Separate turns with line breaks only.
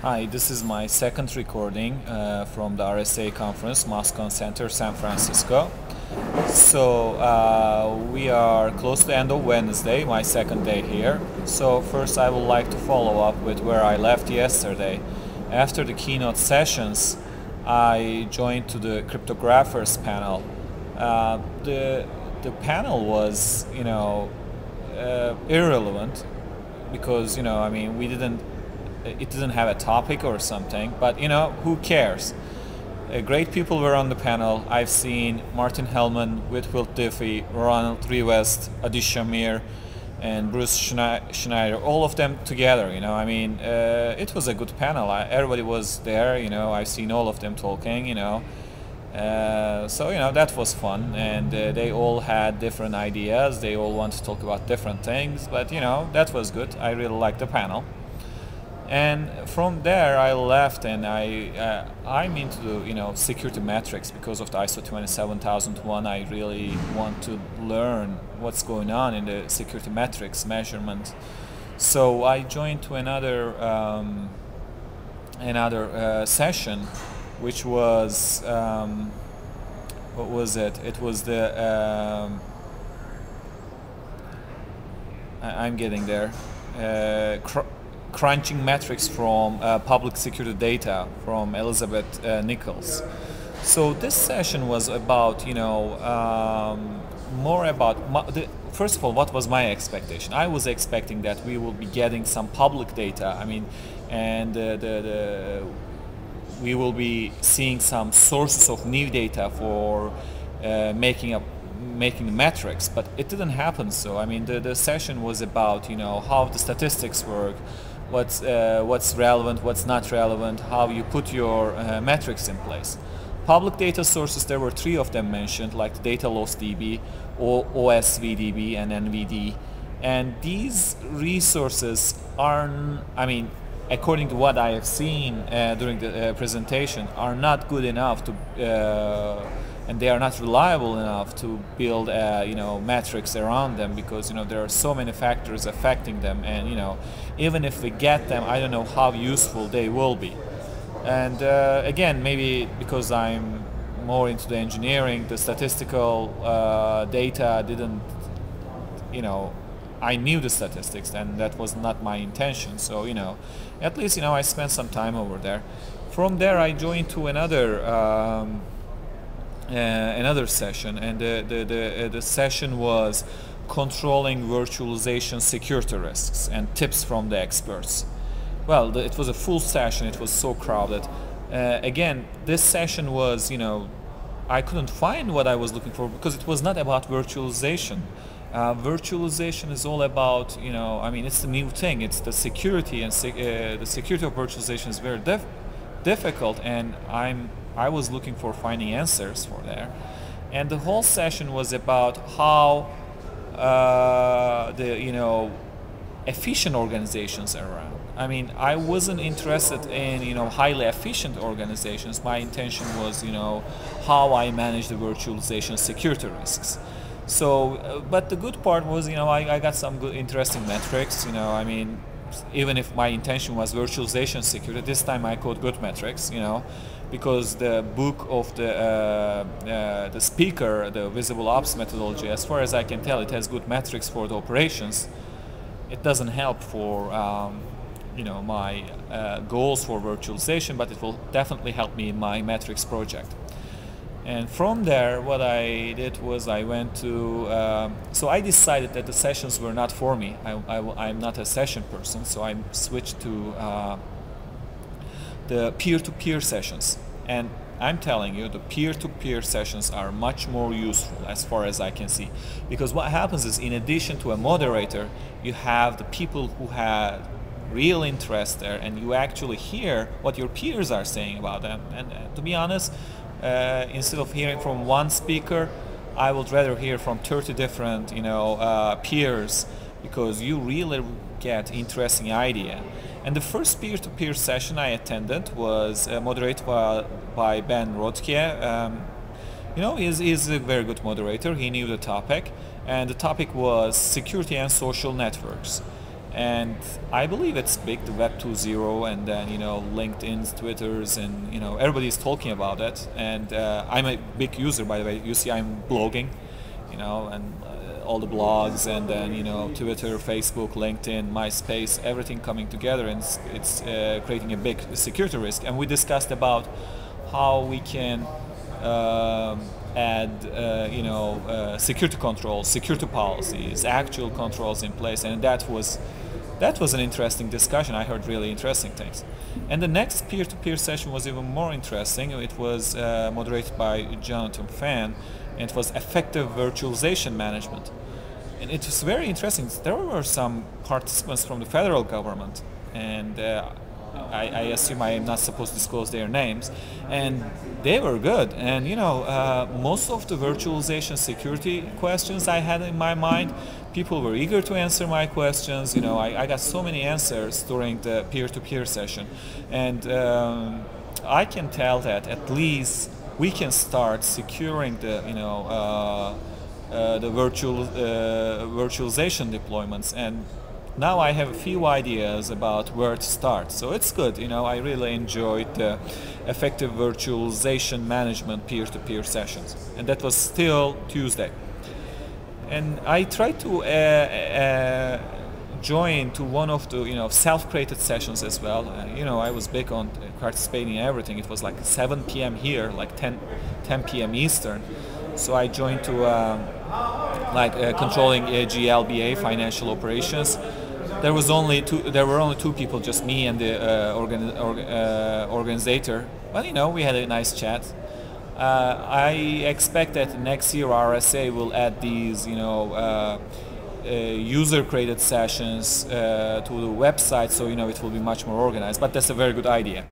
Hi, this is my second recording from the RSA conference, Moscone Center, San Francisco. So we are close to the end of Wednesday, my second day here. So first I would like to follow up with where I left yesterday. After the keynote sessions, I joined to the cryptographers panel. The panel was, irrelevant because, it didn't have a topic or something, but who cares? Great people were on the panel. I've seen Martin Hellman, Whitfield Diffie, Ronald Rivest, Adi Shamir, and Bruce Schneider, all of them together. It was a good panel. Everybody was there. I've seen all of them talking. So that was fun, and they all had different ideas. They all wanted to talk about different things, but that was good. I really liked the panel. And from there I left, and I'm into security metrics because of the ISO 27001. I really want to learn what's going on in the security metrics measurement. So I joined to another session, which was what was it? It was the I'm getting there. Crunching metrics from public security data from Elizabeth Nichols. So this session was about, more about, first of all, what was my expectation? I was expecting that we will be getting some public data, and we will be seeing some sources of new data for making the metrics, but it didn't happen. So the session was about how the statistics work, what's relevant, what's not relevant, how you put your metrics in place. Public data sources, there were 3 of them mentioned, like the data loss DB, OSVDB, and NVD. And these resources are, according to what I have seen during the presentation, are not good enough to and they are not reliable enough to build metrics around them, because there are so many factors affecting them, and even if we get them, I don't know how useful they will be. And again, maybe because I'm more into the engineering, the statistical data didn't, I knew the statistics, and that was not my intention. So at least I spent some time over there. From there I joined to another session, and the session was controlling virtualization security risks and tips from the experts. Well, it was a full session. It was so crowded. Again, this session was, I couldn't find what I was looking for, because it was not about virtualization. Virtualization is all about, it's the new thing. It's the security, and the security of virtualization is very difficult, and I was looking for finding answers for there. And the whole session was about how efficient organizations are around. I wasn't interested in highly efficient organizations. My intention was how I manage the virtualization security risks. So but the good part was I got some good interesting metrics. Even if my intention was virtualization security, this time I code good metrics, because the book of the speaker, the visible ops methodology, as far as I can tell, it has good metrics for the operations. It doesn't help for my goals for virtualization, but it will definitely help me in my metrics project. And from there, what I did was I went to, so I decided that the sessions were not for me. I'm not a session person, so I switched to the peer-to-peer sessions. And I'm telling you, the peer-to-peer sessions are much more useful as far as I can see. Because what happens is, in addition to a moderator, you have the people who have real interest there, and you actually hear what your peers are saying about them. And to be honest, instead of hearing from one speaker, I would rather hear from 30 different peers, because you really get interesting idea. And the first peer-to-peer session I attended was moderated by Ben Rodke. He's a very good moderator. He knew the topic, and the topic was security and social networks. And I believe it's big, the Web 2.0, and then LinkedIn's, Twitter's, and everybody's talking about it. And I'm a big user, by the way. You see, I'm blogging, and all the blogs, and then Twitter, Facebook, LinkedIn, MySpace, everything coming together, and it's creating a big security risk. And we discussed about how we can add security controls, security policies, actual controls in place, and that was an interesting discussion. I heard really interesting things. And the next peer-to-peer session was even more interesting. It was moderated by Jonathan Fan, and it was effective virtualization management. And it was very interesting. There were some participants from the federal government, and I assume I am not supposed to disclose their names, and they were good. And most of the virtualization security questions I had in my mind, people were eager to answer my questions. I got so many answers during the peer-to-peer session, and I can tell that at least we can start securing the virtualization deployments. And now I have a few ideas about where to start. So it's good. I really enjoyed the effective virtualization management peer-to-peer sessions, and that was still Tuesday. And I tried to join to one of the self-created sessions as well. I was big on participating in everything. It was like 7 p.m. here, like 10 p.m. Eastern. So I joined to controlling GLBA, financial operations. There were only two people, just me and the organizer. Well, we had a nice chat. I expect that next year RSA will add these, user-created sessions to the website, so it will be much more organized. But that's a very good idea.